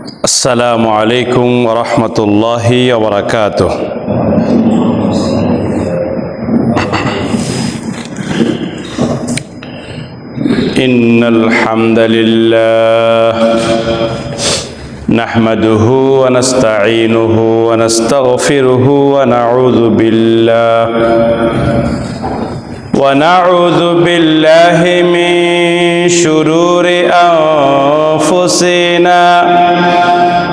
السلام عليكم ورحمة الله وبركاته. إن الحمد لله نحمده ونستعينه ونستغفره ونعوذ بالله من شرور أنفسنا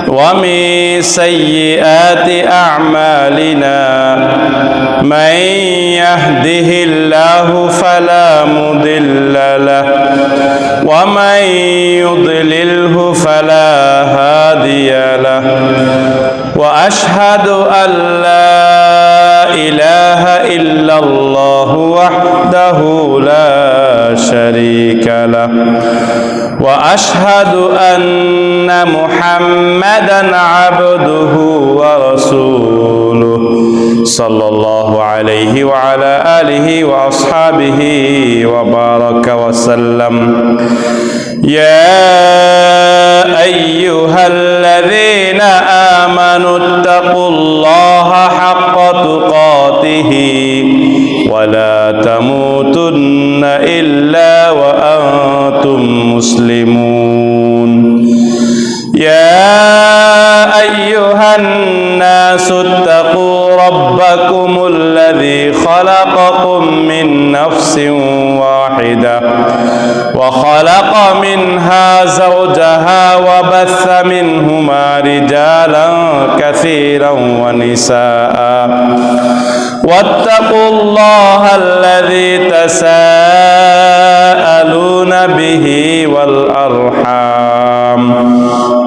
ومن سيئات أعمالنا. من يهده الله فلا مضل له ومن يضلله فلا هادي له. وأشهد أن لا إله إلا الله وحده لا شريك له. وأشهد أن محمدًا عبده ورسوله صلى الله عليه وعلى آله وأصحابه وبارك وسلم. يا أيها الذين آمنوا اتقوا الله حق تقاته ولا تموتن إلا وأنتم مسلمون. يا أيها الناس اتقوا ربكم الذي خلقكم من نفس واحدة وخلق منها زوجها وبث منهما رجالا كثيرا ونساء. واتقوا الله الذي تساءلون به والأرحام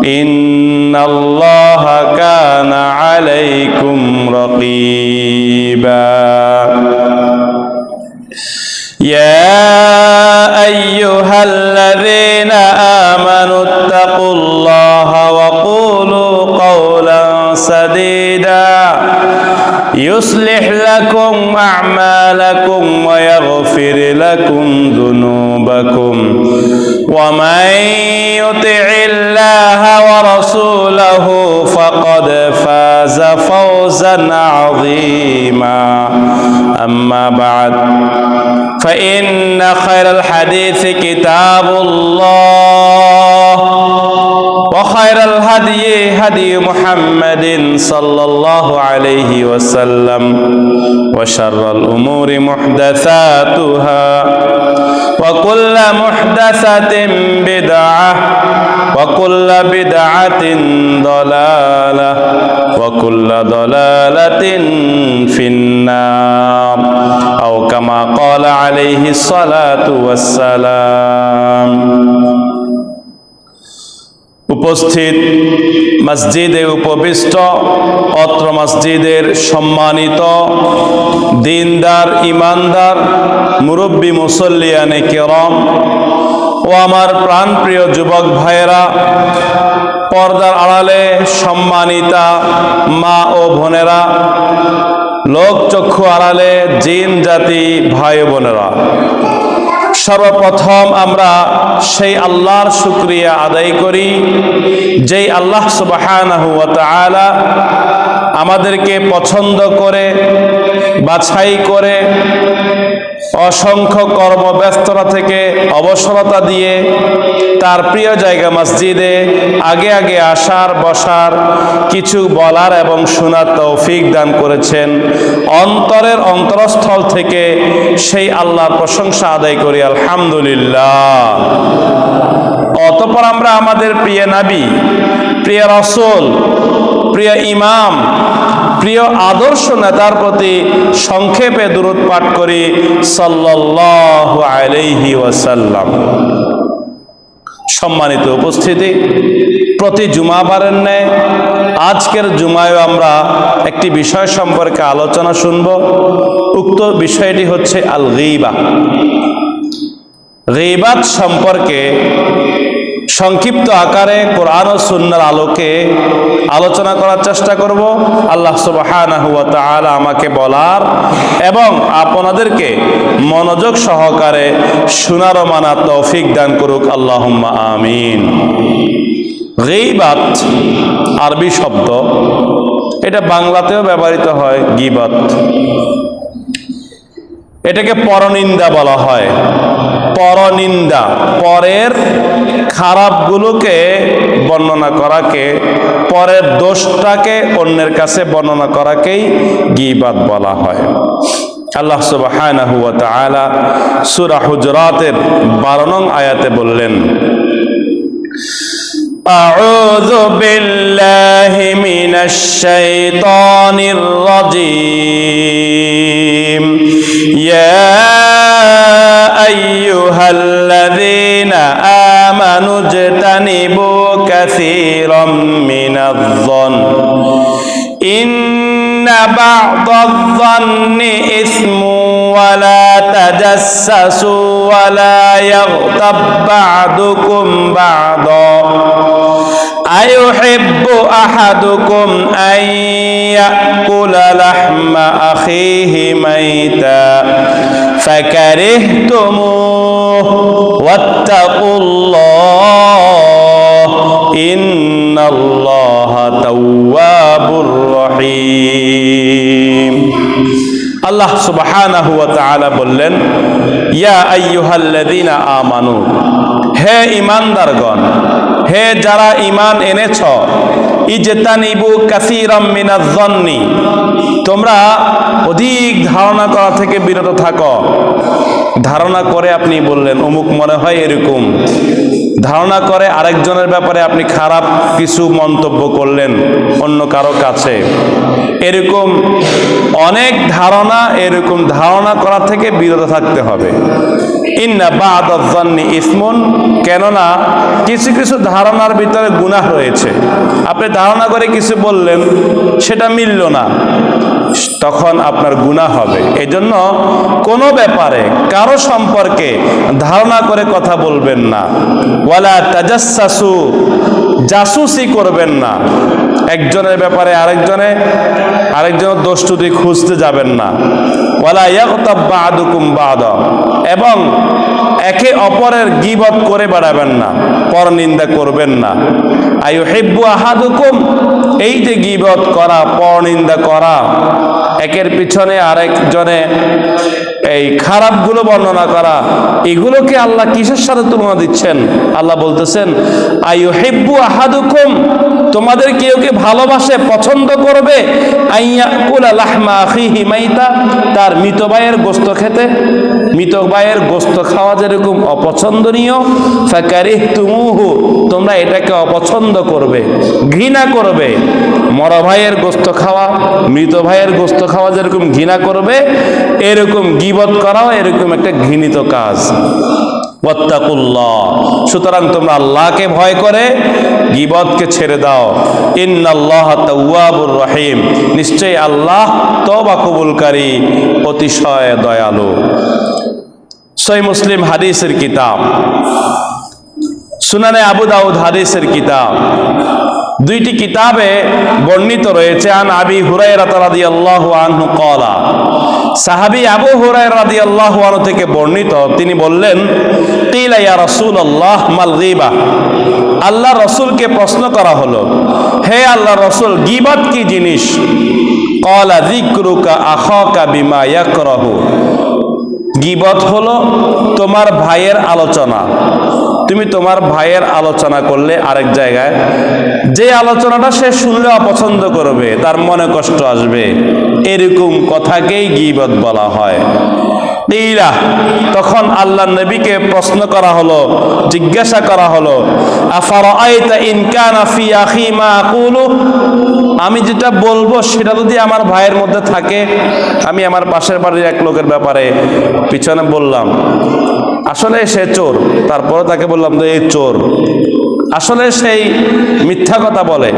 إن الله كان عليكم رقيبا. يا أيها الذين آمنوا اتقوا الله وقولوا قولا سديدا يصلح لكم أعمالكم ويغفر لكم ذنوبكم. ومن يطع الله ورسوله فقد فاز فوزا عظيما. أما بعد فإن خير الحديث كتاب الله وخير الهدي هدي محمد صلى الله عليه وسلم وشر الأمور محدثاتها وكل محدثة بدعة وكل بدعة ضلالة وكل ضلالة في النار أو كما قال عليه الصلاة والسلام. উপস্থিত মসজিদে উপবিষ্ট অত্র মসজিদের সম্মানিত দিনদার ইমানদার মুরব্বী মুসল্লিয়ানে কেরাম ও আমার প্রাণপ্রিয় যুবক ভাইয়েরা, পর্দার আড়ালে সম্মানিতা মা ও বোনেরা, লোকচক্ষু আড়ালে জিন জাতি ভাই বোনেরা, সর্বপ্রথম আমরা সেই আল্লাহর শুকরিয়া আদায় করি যেই আল্লাহ সুবহানাহু ওয়া তাআলা আমাদেরকে পছন্দ করে বাছাই করে অসংখ্য কর্মব্যস্ততা থেকে অবসরতা দিয়ে তার প্রিয় জায়গা মসজিদে আগে আগে আসার বসার কিছু বলার এবং শোনার তৌফিক দান করেছেন। অন্তরের অন্তরস্থল থেকে সেই আল্লাহর প্রশংসা আদায় করি আলহামদুলিল্লাহ। অতঃপর আমরা আমাদের প্রিয় নবী, প্রিয় রাসূল, প্রিয় ইমাম, প্রিয় আদর্শ নেতার প্রতি সংক্ষেপে দুরূদ পাঠ করি সাল্লাল্লাহু আলাইহি ওয়াসাল্লাম। সম্মানিত উপস্থিতি, প্রতি জুমাবারের ন্যায় আজকের জুমায় আমরা একটি বিষয় সম্পর্কে আলোচনা শুনব। উক্ত বিষয়টি হচ্ছে আল গীবা। গীবাত সম্পর্কে সংক্ষিপ্ত আকারে কোরআন ও সুন্নাহর আলোকে আলোচনা করার চেষ্টা করব। আল্লাহ সুবহানাহু ওয়া তাআলা আমাকে বলার এবং আপনাদেরকে মনোযোগ সহকারে শোনার ও মানার তৌফিক দান করুক, আল্লাহুম্মা আমিন। গীবাত আরবি শব্দ, এটা বাংলাতেও ব্যবহৃত হয় গীবাত। এটাকে পরনিন্দা বলা হয়। পরনিন্দা, পরের খারাপগুলোকে বর্ণনা করাকে, পরের দোষটাকে অন্যের কাছে বর্ণনা করাকেই গীবাত বলা হয়। আল্লাহ সুবহানাহু ওয়া তাআলা সূরা হুজরাতের 12 নং আয়াতে বললেন, আউযু বিল্লাহি মিনাশ শাইতানির রাজীম, ইয়া আইয়ুহাল্লাযীনা আমানু ইজতানিবু কাসীরাম মিনায-যন্ন ইন্না বা'দায-যন্নি ইসমুন ওয়া লা তাজাসসু ওয়া লা ইয়াগতাব বা'দুকুম বা'দা আইয়ুহিব্বু আহাদুকুম আন ইয়াকুলা লাহমা আখিহি মাইতা ফাকারিহতুমুহু ওয়াত্তাকুল্লাহ ইন্নাল্লাহা তাওয়াবুর রহিম। আল্লাহ সুবহানাহু ওয়া তাআলা বললেন, ইয়া আইয়ুহাল্লাযীনা আমানু, হে ঈমানদারগণ, হে যারা ঈমান এনেছ, ইজতানিবু কাসীরাম মিনায-যন্নি, তোমরা অধিক ধারণা করা থেকে বিরত থাকো। ধারণা করে আপনি বললেন অমুক মনে হয় এরকম, ধারণা করে আরেকজনের ব্যাপারে আপনি খারাপ কিছু মন্তব্য করলেন অন্য কারো কাছে, এরকম অনেক ধারণা, এরকম ধারণা করা থেকে বিরত থাকতে হবে। ইন্না বা'দায-যন্নি ইসমুন, কেননা কিছু কিছু ধারণার ভিতরে গুনাহ রয়েছে। আপনি ধারণা করে কিছু বললেন, সেটা মিলল না, তখন আপনার গুনাহ হবে। এজন্য কোনো ব্যাপারে কারো সম্পর্কে ধারণা করে কথা বলবেন না। ওয়ালা তাজাসসু, জাসুসি করবেন না। একজনের ব্যাপারে আরেকজনের দোষ ত্রুটি খুঁজতে যাবেন না। ওয়ালা ইয়াগতাব বা'দুকুম বা'দা, এবং একে অপরের গীবত করে বেড়াবেন না, পরনিন্দা করবেন না। আইয়ুহিব্বু আহাদুকুম, এই যে গীবত করা, পরনিন্দা করা, একের পিছনে আরেকজনে এই খারাপগুলো বর্ণনা করা, এগুলোকে আল্লাহ কিসের সাথে তুলনা দিচ্ছেন? আল্লাহ বলতেছেন, আইয়ুহিব্বু আহাদুকুম, তোমাদের কেউ কে ভালোবাসে, পছন্দ করবে, আইয়াকুলা লাহমা আখিহি মাইতা, তার মৃত ভাইয়ের গোশত খেতে। মৃত ভাইয়ের গোশত খাওয়া যেরকম অপছন্দনীয়, ফাকারিহতুমুহু, তোমরা এটাকে অপছন্দ করবে, ঘৃণা করবে। মরা ভাইয়ের গোশত খাওয়া, মৃত ভাইয়ের গোশত খাওয়া যেরকম ঘৃণা করবে, এরকম গীবত করাও এরকম একটা ঘৃণিত কাজ। ওয়াত্তাকুল্লাহ, সুতরাং তোমরা আল্লাহকে ভয় করে গীবতকে ছেড়ে দাও। ইন্নাল্লাহা তাওয়াবুর রহিম, নিশ্চয়ই আল্লাহ তওবা কবুলকারী, অতিশয় দয়ালু। সহিহ মুসলিম হাদিসের কিতাব, সুনানে আবু দাউদ হাদিসের কিতাব, দুইটি কিতাবে বর্ণিত রয়েছে। আন আবি হুরায়রা রাদিয়াল্লাহু আনহু ক্বালা, সাহাবী আবু হুরায়রা রাদিয়াল্লাহু আনহু থেকে বর্ণিত, তিনি বললেন, কিলা ইয়া রাসূলুল্লাহ মাল গীবা, আল্লাহ রাসূলকে প্রশ্ন করা হলো, হে আল্লাহ রাসূল, গীবত কি জিনিস? ক্বালা যিকরুকা আখাকা বিমা ইয়াকরাহু, গীবত হলো তোমার ভাইয়ের আলোচনা। তুমি তোমার ভাইয়ের আলোচনা করলে আরেক জায়গায়, যে আলোচনাটা সে শুনলে অপছন্দ করবে, তার মনে কষ্ট আসবে, এরকম কথাকেই গীবত বলা হয়। তখন আল্লাহ নবীকে প্রশ্ন করা হলো, জিজ্ঞাসা করা হলো, আফারাআইতা ইন কানা ফি আখি মা আকুলু, আমি যেটা বলবো সেটা যদি আমার ভাইয়ের মধ্যে থাকে। আমি আমার পাশের বাড়ির এক লোকের ব্যাপারে পিছনে বললাম, আসলে সে চোর, তারপরে তাকে বললাম যে এই চোর, আসলে সেই মিথ্যা কথা বলে,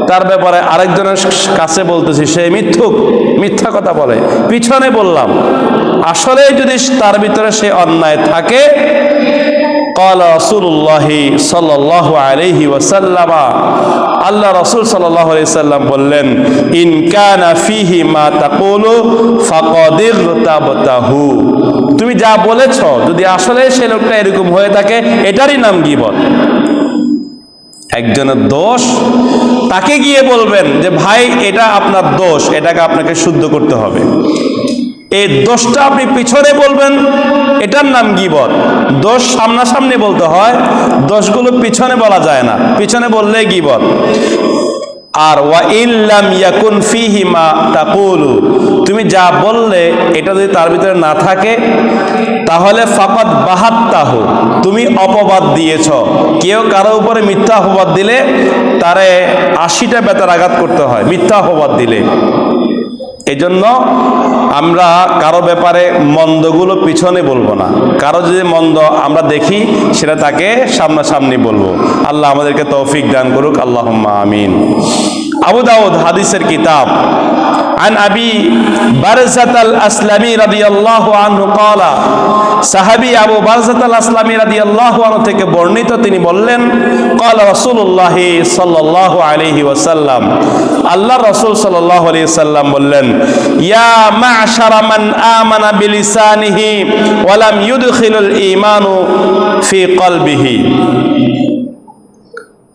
তার ব্যাপারে আরেকজনের কাছে বলতেছি সে মিথ্যুক, মিথ্যা কথা বলে, পিছনে বললাম, আসলে যদি তার ভিতরে সে অন্যায় থাকে। ক্বালা রাসূলুল্লাহি সাল্লাল্লাহু আলাইহি ওয়াসাল্লাম, আল্লাহ রাসূল সাল্লাল্লাহু আলাইহি ওয়াসাল্লাম বললেন, ইন কানা ফিহি মা তাকুলু ফাকাদ ইগতাবতাহু, তুমি যা বলেছো যদি আসলে সে লোকটা এরকম হয়ে থাকে, এটারই নাম গীবত। একজনের দোষ, তাকে গিয়ে বলবেন যে ভাই এটা আপনার দোষ, এটাকে আপনাকে শুদ্ধ করতে হবে। এই দোষটা আপনি পিছনে বলবেন, এটার নাম গীবত। দোষ সামনাসামনি বলতে হয়, দোষগুলো পিছনে বলা যায় না, পিছনে বললে গীবত। আর ওয়া ইল্লাম ইয়াকুন ফিহি মা তাকুলু, তুমি যা বললে এটা যদি তার ভিতরে না থাকে তাহলে ফাকাদ বাহাত্তাহু, তুমি অপবাদ দিয়েছ। কেউ কারো উপরে মিথ্যা অপবাদ দিলে তারে 80টা বেতার আঘাত করতে হয় মিথ্যা অপবাদ দিলে। এজন্য আমরা কারো ব্যাপারে মন্দগুলো পিছনে বলবো না, কারো যদি মন্দ আমরা দেখি সেটা তাকে সামনাসামনি বলবো। আল্লাহ আমাদেরকে তৌফিক দান করুক, আল্লাহুম্মা আমিন। আবু দাউদ হাদিসের কিতাব। عن أبي برزة الأسلمي رضي الله عنه قال, সাহাবী আবু বারজাত আল-আসলামী রাদিয়াল্লাহু আনহু থেকে বর্ণিত, তিনি বললেন قال رسول الله صلى الله عليه وسلم, আল্লাহ রাসূল সাল্লাল্লাহু আলাইহি ওয়াসাল্লাম বললেন, ইয়া মা'শারা মান আমানা বিলিসানিহি ওয়া লাম ইউদখিলুল ঈমানু ফি কলবিহি।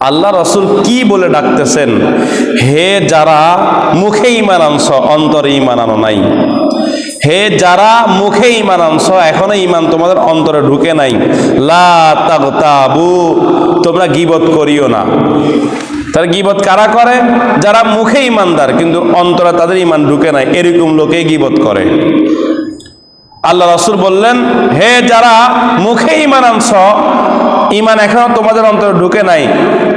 আল্লাহ রাসূল কি বলে ডাকতেছেন? হে যারা মুখে ঈমান আনছো অন্তরে ঈমান আনো নাই, হে যারা মুখে ঈমান আনছো এখনো ঈমান তোমাদের অন্তরে ঢুকে নাই, লা তাগতাবু, তোমরা গীবত করিও না। তারা গীবত কারা করে? যারা মুখে ঈমানদার কিন্তু অন্তরে তাদের ঈমান ঢুকে নাই, এরকম লোকে গীবত করে। আল্লাহ রাসূল বললেন, হে যারা মুখে ঈমান আনছো ঈমান এখনো তোমাদের অন্তরে ঢুকে নাই,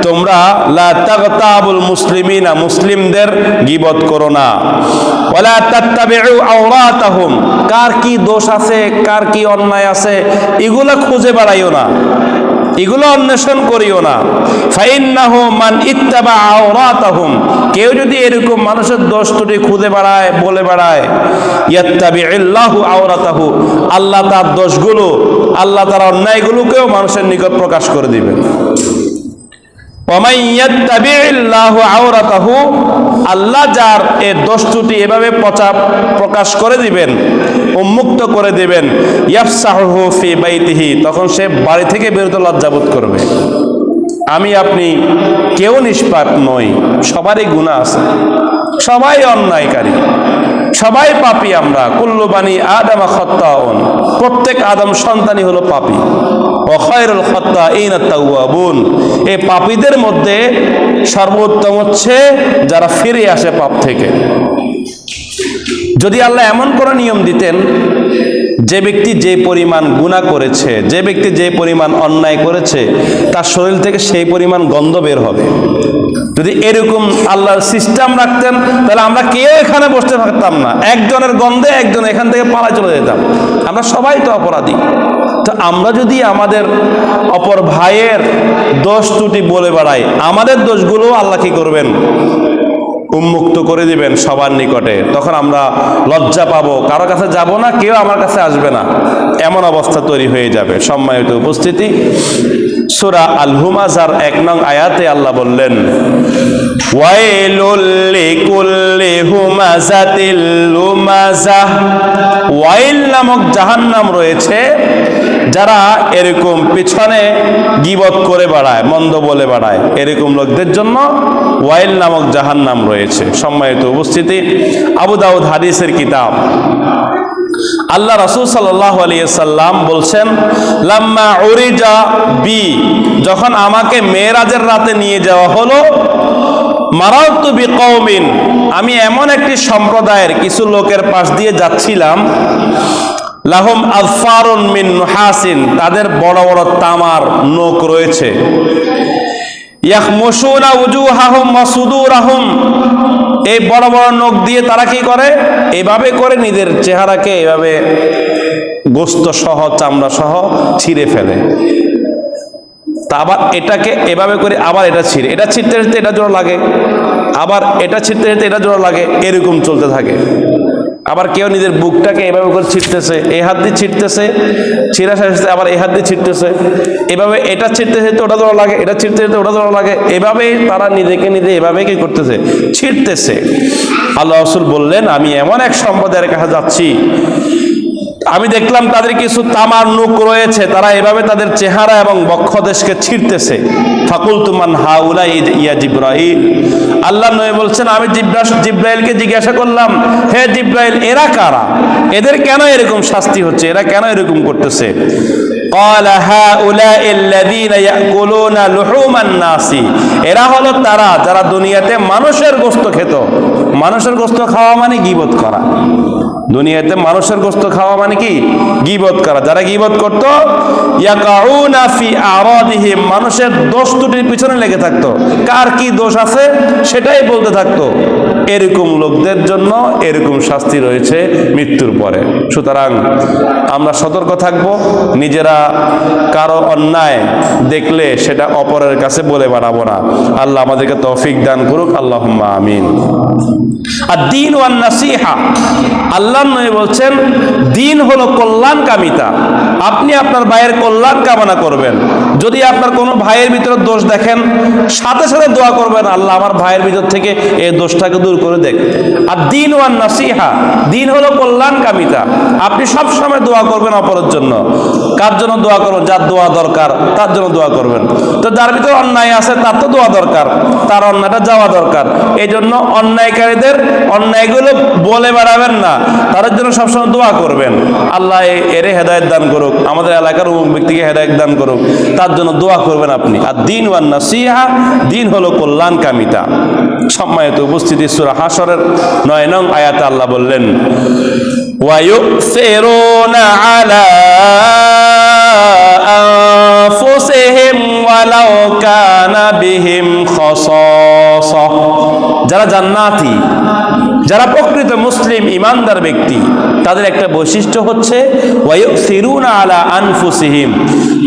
তোমরা লা তাগতাবুল মুসলিমিনা, মুসলিমদের গীবত করো না। ওয়ালা তাত্তাবিউ আওরাতাহুম, কার কি দোষ আছে কার কি অন্যায় আছে এগুলা খুঁজে বেড়াইও না, এগুলো অন্বেষণ করিও না। ফাইন্নাহু মান ইত্তাবা আওরাতাহুম, কেউ যদি এরকম মানুষের দোষ ত্রুটি খুঁজে বেড়ায় বলে বেড়ায়, ইয়াত্তাবিউল্লাহু আওরাতাহু, আল্লাহ তার দোষগুলো আল্লাহ তার অন্যায়গুলোকেও মানুষের নিকট প্রকাশ করে দিবেন। ওয়ামান ইয়াত্তাবিউল্লাহু আওরাতাহু, আল্লাহ যার এই দোষ ত্রুটি এভাবে প্রকাশ করে দিবেন, উন্মুক্ত করে দিবেন, ইয়াফসাহু ফি বাইতিহি, তখন সে বাড়ি থেকে বেরোতে লজ্জাবোধ করবে। আমি আপনি কেউ নিষ্পাপ নই, সবারই গুনাহ আছে, সবাই অন্যায়কারী, সবাই পাপী। আমরা কুল্লু বানি আদম খাত্তাউন, প্রত্যেক আদম সন্তানই হলো পাপী। ওয়া খায়রুল খাত্তাইনা তাওয়াবুন, এই পাপীদের মধ্যে সর্বোত্তম হচ্ছে যারা ফিরে আসে পাপ থেকে। যদি আল্লাহ এমন করে নিয়ম দিতেন যে ব্যক্তি যে পরিমাণ গুনাহ করেছে, যে ব্যক্তি যে পরিমাণ অন্যায় করেছে তার শরীর থেকে সেই পরিমাণ গন্ধ বের হবে, যদি এরকম আল্লাহর সিস্টেম রাখতেন তাহলে আমরা কেউ এখানে বসতে পারতাম না, একজনের গন্ধে একজন এখান থেকে পালায় চলে যেতাম। আমরা সবাই তো অপরাধী। তো আমরা যদি আমাদের অপর ভাইয়ের দোষ ত্রুটি বলে বেড়াই, আমাদের দোষগুলো আল্লাহ কি করবেন? উন্মুক্ত করে দিবেন সবার নিকটে। তখন আমরা লজ্জা পাবো, কারো কাছে যাব না, কেউ আমার কাছে আসবে না, এমন অবস্থা তৈরি হয়ে যাবে। সম্মানিত উপস্থিতি, সূরা আল হুমাযার 1 নং আয়াতে আল্লাহ বললেন, ওয়াইলুল লিকুল্লি হুমাযাতিল লুমাযাহ, ওয়াইল নামক জাহান্নাম রয়েছে যারা এরকম পিছনে গীবত করে বেড়ায়, মন্দ বলে বেড়ায়, এরকম লোকদের জন্য ওয়াইল নামক জাহান্নাম রয়েছে। সম্মানিত উপস্থিতি, আবু দাউদ হাদিসের কিতাব। আল্লাহ রাসূল সাল্লাল্লাহু আলাইহি সাল্লাম বলছেন, লাম্মা উরিজা বি, যখন আমাকে মেরাজের রাতে নিয়ে যাওয়া হলো, মারাতু বিকওমিন, আমি এমন একটি সম্প্রদায়ের কিছু লোকের পাশ দিয়ে যাচ্ছিলাম, লাহুম আযফারুন মিন নুহাসিন, তাদের বড় বড় তামার নখ রয়েছে, ইয়াখমুশুনা উজুহাহুম ওয়া সুদুরাহুম, এই বড় বড় নখ দিয়ে তারা কি করে? এভাবে করে নিজের চেহারাকে এভাবে গোস্ত সহ চামড়া সহ ছিঁড়ে ফেলে। তা আবার এটাকে এভাবে করে আবার এটা ছিঁড়ে, এটা ছিঁড়তে ছিঁড়তে এটা জোড়া লাগে, আবার এটা ছিঁড়তে ছিঁড়তে এটা জোড়া লাগে, এরকম চলতে থাকে। আবার কেউ নিজের বুকটাকে এভাবে করে ছিঁড়তেছে, এই হাত দিয়ে ছিঁড়তেছে, ছিঁড়া শেষে আবার এই হাত দিয়ে ছিঁড়তেছে, এভাবে এটা ছিঁড়তে ছিঁড়তে ওটা জোড়া লাগে, এটা ছিঁড়তে ছিঁড়তে ওটা জোড়া লাগে, এভাবেই তারা নিজেকে নিজে এভাবে কি করতেছে? ছিঁড়তেছে। আল্লাহ রাসূল বললেন, আমি এমন এক সম্প্রদায়ের কাছে যাচ্ছি আমি দেখলাম তাদের কিছু তামার নুক রয়েছে, তারা এভাবে তাদের চেহারা এবং বক্ষদেশকে ছিঁড়তেছে। ফাকুলতু মান হাউলা ইয়া জিব্রাইল, আল্লাহ নবী বলছেন আমি জিব্রাইলকে জিজ্ঞাসা করলাম, হে জিব্রাইল এরা কারা, এদের কেন এরকম শাস্তি হচ্ছে, এরা কেন এরকম করতেছে? ক্বালা হাউলাই আল্লাযীনা ইয়াকুলুনা লুহুমান নাসি, এরা হলো তারা যারা দুনিয়াতে মানুষের গোশত খেত। মানুষের গোশত খাওয়া মানে গীবত করা। দুনিয়াতে মানুষের গোশত খাওয়া মানে কি? গীবত করা। যারা গীবত করত, ইয়াকাউনা ফি আরাদিহিম, মানুষের দোষ ত্রুটির পিছনে লেগে থাকতো, কার কি দোষ আছে সেটাই বলতে থাকতো। এরকম লোকদের জন্য এরকম শাস্তি রয়েছে মৃত্যুর পরে। সুতরাং আমরা সতর্ক থাকব, নিজেরা কারো অন্যায় দেখলে সেটা অপরের কাছে বলে বেড়াবো না। আল্লাহ আমাদেরকে তৌফিক দান করুক, আল্লাহুম্মা আমিন। আর দ্বীন ওয়ান নাসিহা, আল্লাহ নবী বলছেন দ্বীন হলো কল্যাণকামিতা। আপনি আপনার ভাইয়ের কল্যাণ কামনা করবেন। যদি আপনার কোনো ভাইয়ের ভিতরে দোষ দেখেন, সাথে সাথে দোয়া করবেন, আল্লাহ আমার ভাইয়ের ভিতর থেকে এই দোষটাকে দূর করে দেখ। আর দ্বীন ওয়ান নাসিহা, দ্বীন হলো কল্যাণকামিতা। আপনি সব সময় দোয়া করবেন অপরের জন্য। কার জন্য দোয়া করবেন? যার দোয়া দরকার তার জন্য দোয়া করবেন। তো যার ভিতরে অন্যায় আছে তার তো দোয়া দরকার, তার অন্যায়টা যাওয়া দরকার। এই জন্য অন্যায়কারীদের অন্যায়গুলো বলে বেড়াবেন না, তাদের জন্য সবসময় দোয়া করবেন, আল্লাহ এরে হেদায়েত দান করুক, আমাদের এলাকার অমুক ব্যক্তিকে হেদায়েত দান করুক, তার জন্য দোয়া করবেন আপনি। আর দ্বীন ওয়ান নাসিহা, দ্বীন হলো কল্যাণকামিতা। সম্মানিত উপস্থিতি, সূরা হাশরের 9 নং আয়াতে আল্লাহ বললেন, ওয়ায়ুসিরুনা আলা আনফুসিহিম ওয়ালাউ কানা বিহিম খাসাসা, যারা জান্নাতি, যারা প্রকৃত মুসলিম ইমানদার ব্যক্তি, তাদের একটা বৈশিষ্ট্য হচ্ছে ওয়ায়ুসিরুনা আলা আনফুসিহিম,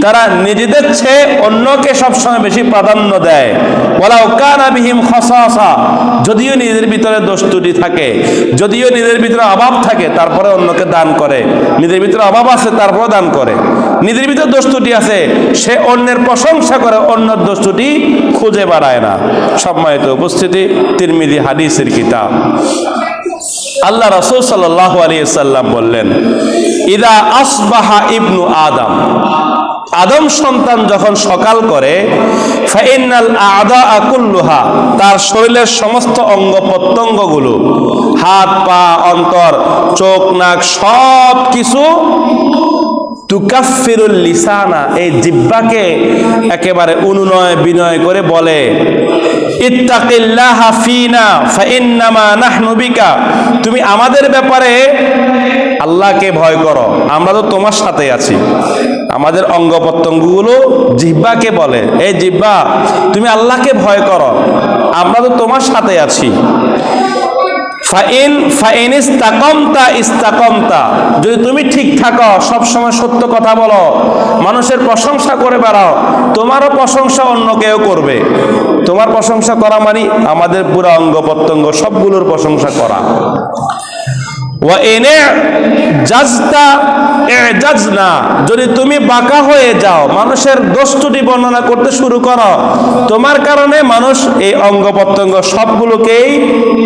তারা নিজেদের চেয়ে অন্যকে সবসময় বেশি প্রাধান্য দেয়। ওয়ালাউ কানা বিহিম খাসাসা, যদিও নিজের ভিতরে দোষ ত্রুটি থাকে, যদিও নিজের ভিতরে অভাব থাকে, তারপরে অন্যকে দান করে। নিজের ভিতরে অভাব আছে তারপরে দান করে, নিজের ভিতরে দোষ ত্রুটি আছে সে অন্যের প্রশংসা করে, অন্যের দোষ ত্রুটি খুঁজে বেড়ায় না। সম্মানিত উপস্থিতি, তিরমিজি হাদিসের কিতাব। আল্লাহ রাসূল সাল্লাল্লাহু আলাইহি সাল্লাম বললেন, ইদা আসবাহা ইবনু আদম, আদম সন্তান যখন সকাল করে, ফাইনাল আ'দাআ কুল্লুহা, তার শরীরের সমস্ত অঙ্গ প্রত্যঙ্গগুলো, হাত পা অন্তর চোখ নাক সব কিছু, তুকাফিরুল লিসানা, এই জিহ্বাকে একেবারে অনুনয় বিনয় করে বলে, ইত্তাকিল্লাহা ফিনা ফাইন্নামা নাহনু বিকা, তুমি আমাদের ব্যাপারে আল্লাহকে ভয় করো, আমরা তো তোমার সাথে আছি। আমাদের অঙ্গ প্রত্যঙ্গগুলো জিহ্বাকে বলে, এই জিহ্বা তুমি আল্লাহকে ভয় করো, আমরা তো তোমার সাথে আছি। ফাইন ইস্তাকামতা ইস্তাকামতা, যদি তুমি ঠিক থাকো, সবসময় সত্য কথা বলো, মানুষের প্রশংসা করে বেড়াও, তোমারও প্রশংসা অন্য কেউ করবে। তোমার প্রশংসা করা মানে আমাদের পুরো অঙ্গ প্রত্যঙ্গ সবগুলোর প্রশংসা করা। ওয়া এনে জাজতা এজাজনা, যদি তুমি বাঁকা হয়ে যাও, মানুষের দোষ ত্রুটি বর্ণনা করতে শুরু করো, তোমার কারণে মানুষ এই অঙ্গ প্রত্যঙ্গ সবগুলোকেই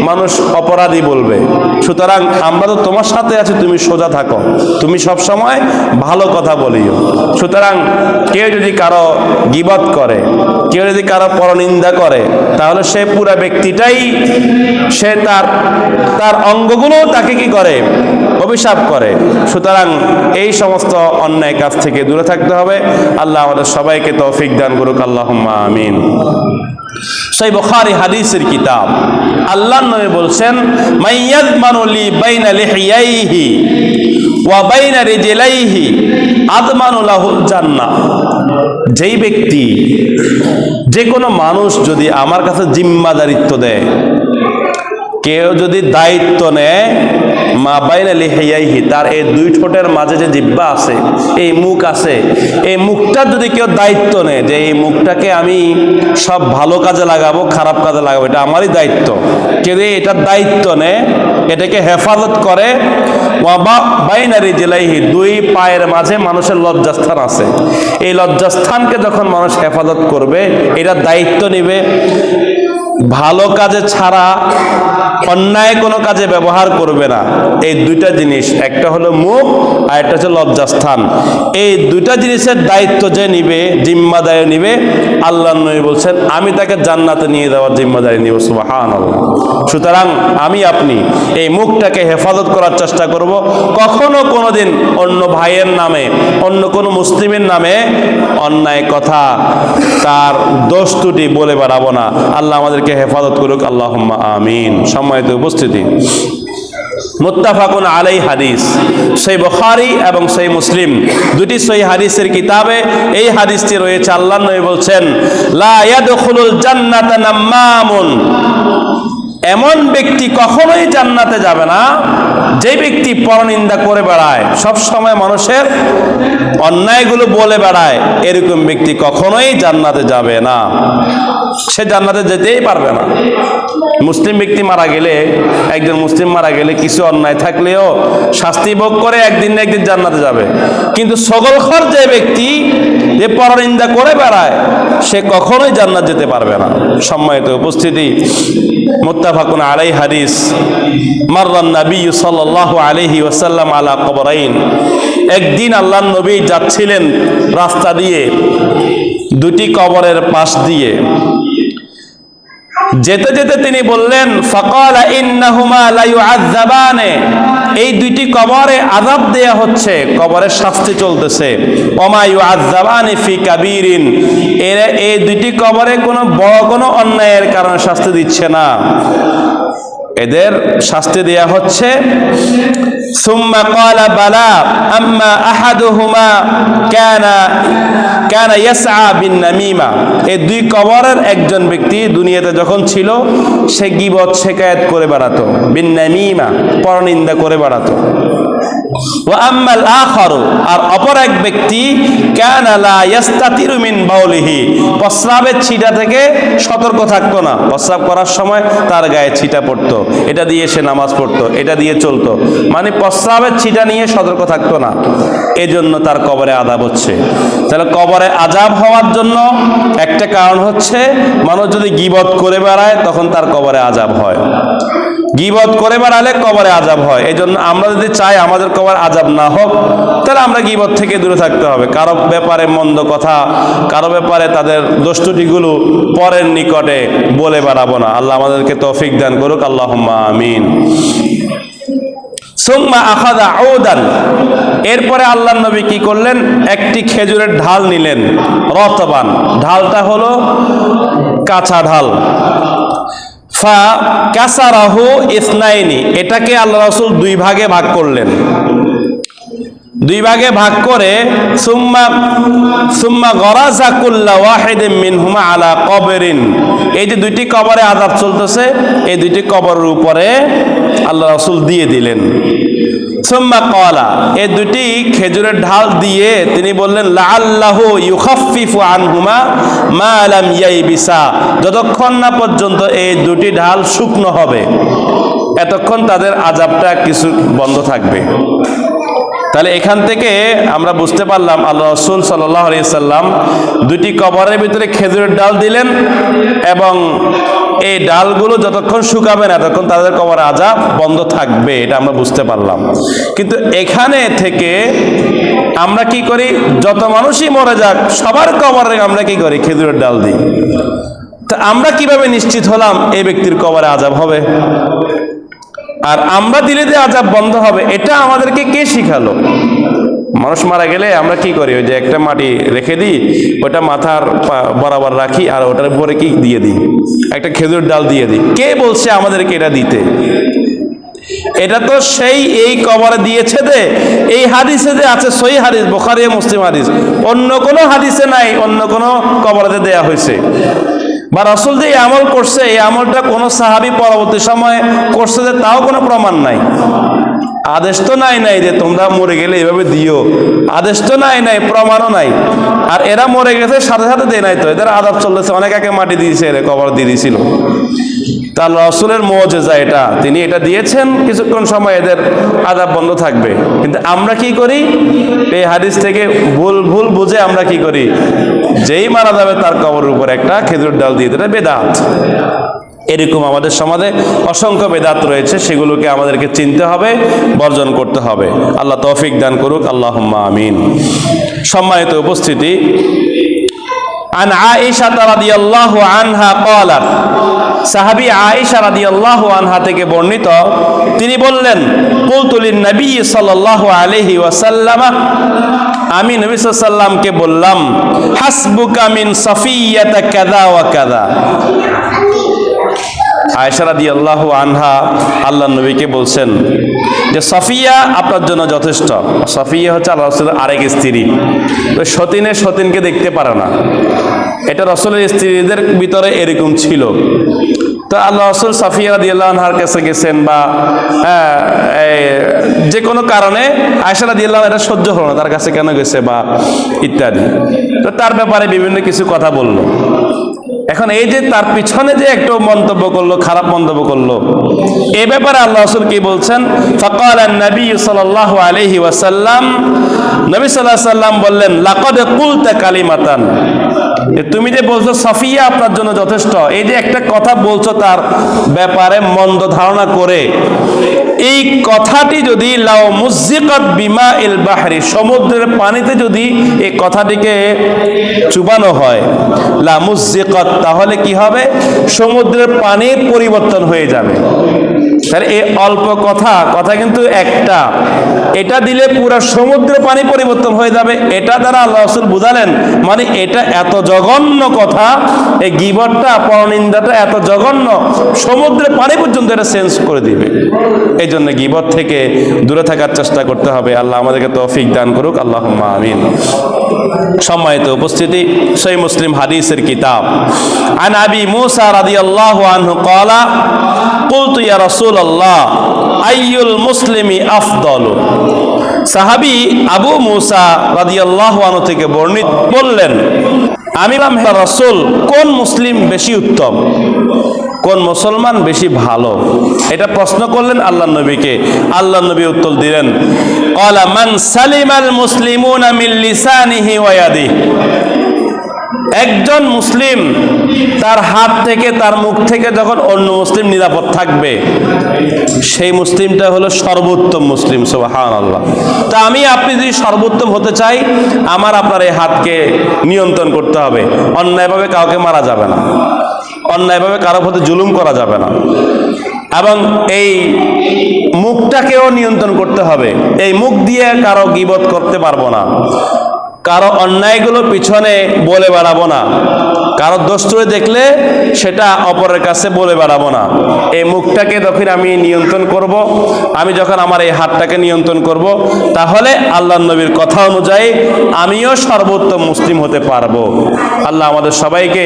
মানুষ অপরাধী বলবে। সুতরাং আমরা তো তোমার সাথে আছি, তুমি সোজা থাকো, তুমি সব সময় ভালো কথা বলিও। সুতরাং কেউ যদি কারো গীবত করে, কেউ যদি কারো পরনিন্দা করে, তাহলে সে পুরা ব্যক্তিটাই, সে তার অঙ্গগুলো তাকে কি করে? অভিশাপ করে। সুতরাং এই সমস্ত অন্যায় কাজ থেকে দূরে থাকতে হবে। আল্লাহ আমাদের সবাইকে তৌফিক দান করুক, আল্লাহুম্মা আমিন। সহিহ বুখারী হাদিসের কিতাব, আল্লাহর নবী বলছেন, মাইয়াযমানু লি বাইনা লিহিয়াইহি ওয়া বাইনা রিজলাইহি আযমানু লাহুল জান্নাহ, যেই ব্যক্তি, যে কোনো মানুষ যদি আমার কাছে জিম্মাদারিত্ব দেয়, কেউ যদি দায়িত্ব নেয়, মা বাইনা লিহিয়াইহি, তার এই দুই ঠোঁটের মাঝে যে জিহ্বা আছে, এই মুখ আছে, এই মুখটার যদি কেউ দায়িত্ব নেয়, যে এই মুখটাকে আমি সব ভালো কাজে লাগাবো, খারাপ কাজে লাগাবো, এটা আমারই দায়িত্ব, কেউ এটার দায়িত্ব নেয়, এটাকে হেফাজত করে, ওয়া বাইনা রিজলাইহি, দুই পায়ের মাঝে মানুষের লজ্জাস্থান আছে, এই লজ্জাস্থানকে যখন মানুষ হেফাজত করবে, এটার দায়িত্ব নিবে, ভালো কাজে ছাড়া অন্যায় কোনো কাজে ব্যবহার করবে না। এই দুইটা জিনিস, একটা হলো মুখ আর একটা হচ্ছে লজ্জাস্থান। এই দুইটা জিনিসের দায়িত্ব যে নিবে, জিম্মাদারি নিবে, আল্লাহর নবী বলছেন আমি তাকে জান্নাতে নিয়ে যাওয়ার জিম্মাদারি নিব। সুবহানাল্লাহ। সুতরাং আমি আপনি এই মুখটাকে হেফাজত করার চেষ্টা করব। কখনো কোনোদিন অন্য ভাইয়ের নামে, অন্য কোনো মুসলিমের নামে অন্যায় কথা, তার দোষ ত্রুটি বলে বেড়াবো না। আল্লাহ আমাদেরকে হেফাজত করুক, আল্লাহুম্মা আমিন। সম্মানিত উপস্থিতি, মুত্তাফাকুন আলাই হাদিস, সহিহ বুখারী এবং সহিহ মুসলিম দুটি সহিহ হাদিসের কিতাবে এই হাদিসটি রয়েছে। আল্লাহর নবী বলছেন লা ইয়াদখুলুল জান্নাতা নাম্মামুন, এমন ব্যক্তি কখনোই জান্নাতে যাবে না যে ব্যক্তি পরনিন্দা করে বেড়ায়, সব সময় মানুষের অন্যায়গুলো বলে বেড়ায়, এরকম ব্যক্তি কখনোই জান্নাতে যাবে না। সে জান্নাতে যেতেই পারবে না। মুসলিম ব্যক্তি মারা গেলে, একজন মুসলিম মারা গেলে কিছু অন্যায় থাকলেও শাস্তি ভোগ করে একদিন না একদিন জান্নাতে যাবে। কিন্তু সগলখর যে ব্যক্তি যে পরনিন্দা করে বেড়ায়, সে কখনোই জান্নাত যেতে পারবে না। সম্মানিত উপস্থিতি, মুত্তাফাকুন আলাই হাদিস, মাররান নবী সাল্লাল্লাহু আলাইহি ওয়াসাল্লাম আলা কবরাইন, একদিন আল্লাহর নবী যাচ্ছিলেন রাস্তা দিয়ে, দুটি কবরের পাশ দিয়ে। যেতে যেতে তিনি বললেন ফাকালা ইন্নাহুমা লা ইউআযাবানে, এই দুইটি কবরে আযাব দেয়া হচ্ছে, কবরের শাস্তি চলতেছে। ওমা ইউআযাবানি ফি কাবীরিন, এই দুইটি কবরে কোনো বড় কোনো অন্যায়ের কারণে শাস্তি দিচ্ছে না, এদের শাস্তি দেয়া হচ্ছে। সুম্মা ক্বালা বালা আম্মা আহাদুহুমা কানা ইয়াসআ বিন নামিমা, এই দুই কবরের একজন ব্যক্তি দুনিয়াতে যখন ছিল সে গীবত শিকায়াত করে বেড়াতো, বিন নামিমা পরনিন্দা করে বেড়াতো। ওয়া আম্মাল আখারু, আর অপর এক ব্যক্তি কানা লা ইস্তাতিরু মিন বাউলিহি, প্রস্রাবের ছিটা থেকে সতর্ক থাকতো না, প্রস্রাব করার সময় তার গায়ে ছিটা পড়তো, এটা দিয়ে সে নামাজ পড়তো, এটা দিয়ে চলতো, মানে প্রস্রাবের ছিটা নিয়ে সতর্ক থাকতো না, এজন্য তার কবরে আযাব হচ্ছে। তাহলে কবরে আযাব হওয়ার জন্য একটা কারণ হচ্ছে মানুষ যদি গীবত করে বেড়ায় তখন তার কবরে আযাব হয়। গীবত করে বেড়ালে কবরে আযাব হয়। এই জন্য আমরা যদি চাই আমাদের কবর আযাব না হোক, তাহলে আমরা গীবত থেকে দূরে থাকতে হবে। কারো ব্যাপারে মন্দ কথা, কারো ব্যাপারে তাদের দোষ ত্রুটিগুলো পরের নিকটে বলে বেড়াবো না। আল্লাহ আমাদেরকে তৌফিক দান করুক, আল্লাহুম্মা আমিন। সুম্মা আখাযা আউদান, এরপরে আল্লাহর নবী কি করলেন, একটি খেজুরের ঢাল নিলেন, রতবান, ঢালটা হলো কাঁচা ঢাল। ফা কাসারাহু ইসনাইনি, এটাকে আল্লাহ রাসূল দুই ভাগে ভাগ করলেন। দুই ভাগে ভাগ করে সুম্মা গরাজা কুল্লা ওয়াহিদিন মিনহুমা আলা কবরিন, এই যে দুইটি কবরে আযাব চলতেছে, এই দুইটি কবরের উপরে আল্লাহ রাসূল দিয়ে দিলেন। সুম্মা ক্বালা, এই দুটি খেজুরের ঢাল দিয়ে তিনি বললেন লাআল্লাহু ইউখাফফিফু আনহুমা মা লাম ইয়াইবিসা, যতক্ষণ না পর্যন্ত এই দুটি ঢাল শুকনো হবে এতক্ষণ তাদের আযাবটা কিছু বন্ধ থাকবে। তাহলে এখান থেকে আমরা বুঝতে পারলাম আল্লাহ রাসূল সাল্লাল্লাহু আলাইহি সাল্লাম দুটি কবরের ভিতরে খেজুরের ডাল দিলেন এবং এই ডালগুলো যতক্ষণ শুকাবে না ততক্ষণ তাদের কবরে আযাব বন্ধ থাকবে, এটা আমরা বুঝতে পারলাম। কিন্তু এখানে থেকে আমরা কি করি, যত মানুষই মরে যাক সবার কবরে আমরা কি করি, খেজুরের ডাল দিই। তা আমরা কিভাবে নিশ্চিত হলাম এই ব্যক্তির কবরে আযাব হবে আর আমরা দিলে যে আযাব বন্ধ হবে, এটা আমাদেরকে কে শিখালো? মানুষ মারা গেলে আমরা কি করি, ওই যে একটা মাটি রেখে দিই, ওটা মাথার বরাবর রাখি আর ওটার উপরে কি দিয়ে দিই, একটা খেজুর ডাল দিয়ে দিই। কে বলছে আমাদেরকে এটা দিতে? এটা তো সেই এই কবরে দিয়েছে যে এই হাদিসে যে আছে, সহিহ হাদিস, বুখারী মুসলিম হাদিস, অন্য কোনো হাদিসে নাই অন্য কোনো কবরে দেয়া হয়েছে। বা রাসূল যে এই আমল করছে, এই আমলটা কোনো সাহাবী পরবর্তী সময়ে করছে যে তাও কোনো প্রমাণ নাই। আদেশ তো নাই যে তোমরা মরে গেলে এভাবে দিও, আদেশ তো নাই, প্রমাণও নাই। আর এরা মরে গেছে সাথে সাথে দেয় নাই, তো এদের আযাব চলতেছে, অনেক আগে মাটি দিয়েছে, এরা কবর দিয়ে দিয়েছিল। তার রাসূলের মুজিজা এটা, তিনি এটা দিয়েছেন, কিছুক্ষণ সময় এদের আযাব বন্ধ থাকবে। কিন্তু আমরা কি করি, এই হাদিস থেকে ভুল বুঝে আমরা কি করি, যেই মারা যাবে তার কবরের উপর একটা খেজুর ডাল দিয়ে দিলে বেদাত। এরকম আমাদের সমাজে অসংখ্য বেদাত রয়েছে, সেগুলোকে আমাদেরকে চিনতে হবে, বর্জন করতে হবে। আল্লাহ তৌফিক দান করুক, আল্লাহুম্মা আমিন। সম্মানিত উপস্থিতি, আন আয়েশা রাদিয়াল্লাহু আনহা ক্বালাত, সাহাবী আয়েশা রাদিয়াল্লাহু আনহা থেকে বর্ণিত, তিনি বললেন, কুলতু লিন নবী সাল্লাল্লাহু আলাইহি ওয়াসাল্লাম, আমি নবী সাল্লাল্লাহু আলাইহি ওয়াসাল্লামকে বললাম, হাসবুকা মিন সাফিয়্যাতা কাযা ওয়া কাযা। আয়েশা রাদিয়াল্লাহু আনহা আল্লাহর নবীকে বলছেন যে সফিয়া আপনার জন্য যথেষ্ট। সফিয়া হচ্ছে আল্লাহ রাসূলের আরেক স্ত্রী। তো সতীনকে দেখতে পারে না, এটা রাসূলের স্ত্রীদের ভিতরে এরকম ছিল। তো আল্লাহ রাসূল সফিয়া রাদিয়াল্লাহু আনহার কাছে গেছেন, বা যে কোনো কারণে আয়েশা রাদিয়াল্লাহু আনহা এটা সহ্য হলো না, তার কাছে কেন গেছে বা ইত্যাদি। তো তার ব্যাপারে বিভিন্ন কিছু কথা বলল। এখন এই যে তার পিছনে যে একটু মন্তব্য করলো, খারাপ মন্তব্য করলো, এ ব্যাপারে আল্লাহ রাসূল কি বলছেন? ফাকাল নবী সাল্লাল্লাহু আলাইহি ওয়াসাল্লাম, নবী সাল্লাল্লাহু আলাইহি ওয়াসাল্লাম বললেন, লাকাদ কুলতা কালিমাতান, তুমি যে বলছো সফিয়া আপনার জন্য যথেষ্ট, এই যে একটা কথা বলছো তার ব্যাপারে মন্দ ধারণা করে, এই কথাটি যদি লাউ মুযিকাত বিমা ইল বাহরি, সমুদ্রের পানিতে যদি এই কথাটিকে চুবানো হয়, লা মুযিকাত, তাহলে কি হবে? সমুদ্রের পানির পরিবর্তন হয়ে যাবে। তাহলে এই অল্প কথা কিন্তু একটা, এটা দিলে পুরো সমুদ্রের পানি পরিবর্তন হয়ে যাবে। এটা দ্বারা আল্লাহ রাসূল বুঝালেন, মানে এটা এত জঘন্য কথা, এই গীবতটা, পরনিন্দাটা এত জঘন্য, সমুদ্রের পানি পর্যন্ত এটা চেঞ্জ করে দিবে। এই জন্য গীবত থেকে দূরে থাকার চেষ্টা করতে হবে। আল্লাহ আমাদেরকে তৌফিক দান করুক, আল্লাহুম্মা আমিন। সম্মানিত উপস্থিতি, সহিহ মুসলিম হাদিসের কিতাব, আন আবি মুসা রাদিয়াল্লাহু আনহু ক্বালা, কুলতু ইয়া রাসূলুল্লাহ আইয়ুল মুসলিমি আফদালু। সাহাবী আবু মুসা রাদিয়াল্লাহু আনহু থেকে বর্ণিত, বললেন, আমি বললাম, হে রাসূল, কোন মুসলিম বেশি উত্তম, কোন মুসলমান বেশি ভালো? এটা প্রশ্ন করলেন আল্লাহর নবীকে। আল্লাহর নবী উত্তর দিলেন, ক্বালা মান সালিমাল মুসলিমুনা মিন লিসানিহি ওয়া ইয়াদিহি, একজন মুসলিম তার হাত থেকে, তার মুখ থেকে যখন অন্য মুসলিম নিরাপদ থাকবে, সেই মুসলিমটা হলো সর্বোত্তম মুসলিম। সুবহানাল্লাহ। তা আপনি যদি সর্বোত্তম হতে চাই, আপনার এই হাতকে নিয়ন্ত্রণ করতে হবে। অন্যায়ভাবে কাউকে মারা যাবে না, অন্যায়ভাবে কারো প্রতি জুলুম করা যাবে না, এবং এই মুখটাকেও নিয়ন্ত্রণ করতে হবে। এই মুখ দিয়ে কারো গীবত করতে পারবো না, কারো অন্যায়গুলো পিছনে বলে বেড়াবো না, কারো দোষ দেখলে সেটা অপরের কাছে বলে বেড়াবো না। এই মুখটাকে যখন আমি নিয়ন্ত্রণ করব, আমি যখন আমার এই হাতটাকে নিয়ন্ত্রণ করব, তাহলে আল্লাহর নবীর কথা অনুযায়ী আমিও সর্বোত্তম মুসলিম হতে পারবো। আল্লাহ আমাদের সবাইকে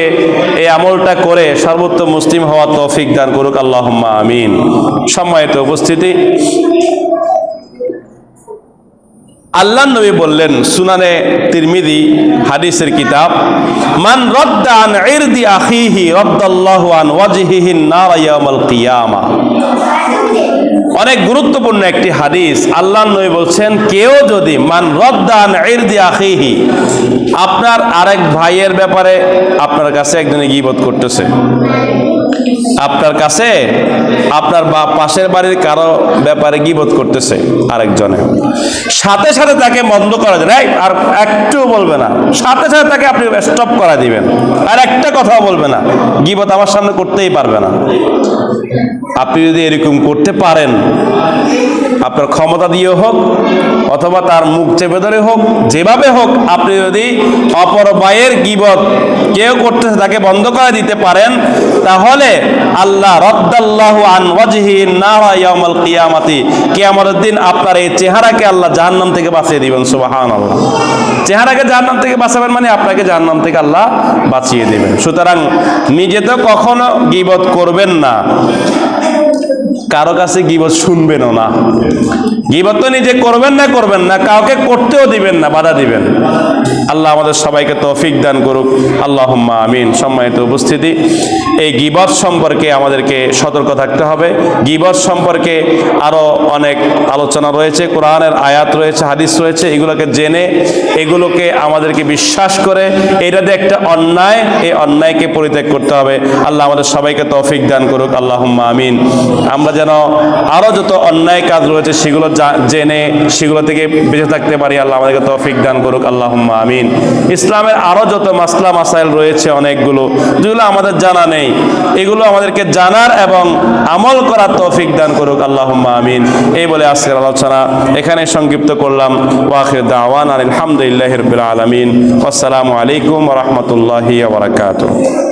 এই আমলটা করে সর্বোত্তম মুসলিম হওয়ার তৌফিক দান করুক, আল্লাহুম্মা আমিন। সম্মানিত উপস্থিতি, আল্লাহর নবী বললেন, সুনানে তিরমিজি হাদিসের কিতাব, মান রাদ্দা আন ইরদি আখিহি রাদ্দাল্লাহু আন ওয়াজহিহিন নার ইয়াউমাল কিয়ামা। অনেক গুরুত্বপূর্ণ একটি হাদিস। আল্লাহর নবী বলছেন, কেউ যদি মান রাদ্দা আন ইরদি আখিহি, আপনার আরেক ভাইয়ের ব্যাপারে আপনার কাছে একজনে গীবত করতেছে, আপনার কাছে আপনার পাশের বাড়ির কারো ব্যাপারে গীবত করতেছে আরেকজনে, সাথে সাথে তাকে বন্ধ করা যায়, আর একটু বলবে না, সাথে সাথে তাকে আপনি স্টপ করা দিবেন, আর একটা কথাও বলবে না, গীবত আমার সামনে করতেই পারবে না। আপনি যদি এরকম করতে পারেন, আপনার ক্ষমতা দিয়ে হোক অথবা তার মুখ চেপে ধরে হোক, যেভাবে হোক, আপনি যদি অপর ভাইয়ের গীবত কেউ করতেছে তাকে বন্ধ করে দিতে পারেন, তাহলে আল্লাহ রাদ্দাল্লাহু আন ওয়াজহিহিন নার ইয়াউমাল কিয়ামাতি, কিয়ামতের দিন আপনার এই চেহারাকে আল্লাহ জাহান্নাম থেকে বাঁচিয়ে দিবেন। সুবহানাল্লাহ। চেহারাকে জাহান্নাম থেকে বাঁচাবেন মানে আপনাকে জাহান্নাম থেকে আল্লাহ বাঁচিয়ে দিবেন। সুতরাং নিজে তো কখনো গীবত করবেন না, কারো কাছে গীবত শুনবেনও না। গীবত তো নিজে করবেন না, কাউকে করতেও দিবেন না, বাধা দিবেন। আল্লাহ আমাদের সবাইকে তৌফিক দান করুক, আল্লাহুম্মা আমিন। সম্মানিত উপস্থিতি, এই গীবত সম্পর্কে আমাদেরকে সতর্ক থাকতে হবে। গীবত সম্পর্কে আরো অনেক আলোচনা রয়েছে, কোরআনের আয়াত রয়েছে, হাদিস রয়েছে, এগুলোকে জেনে এগুলোকে আমাদেরকে বিশ্বাস করে এটাতে একটা অন্যায়, এই অন্যায়কে পরিত্যাগ করতে হবে। আল্লাহ আমাদের সবাইকে তৌফিক দান করুক, আল্লাহুম্মা আমিন। আমরা যেন আরো যত অন্যায় কাজ রয়েছে সেগুলো জেনে সেগুলো থেকে বেঁচে থাকতে পারি। আল্লাহ আমাদেরকে তৌফিক দান করুক, আল্লাহুম্মা আমিন। ইসলামের আরো যত মাসলা মাসাইল রয়েছে অনেকগুলো, যেগুলো আমাদের জানা নেই, এগুলো আমাদেরকে জানার এবং আমল করার তৌফিক দান করুক, আল্লাহুম্মা আমিন। এই বলে আজকের আলোচনা এখানে সংক্ষিপ্ত করলাম। ওয়া আখির দাওয়ানা আলহামদুলিল্লাহি রাব্বিল আলামিন। আসসালামু আলাইকুম ওয়া রাহমাতুল্লাহি ওয়া বারাকাতুহু।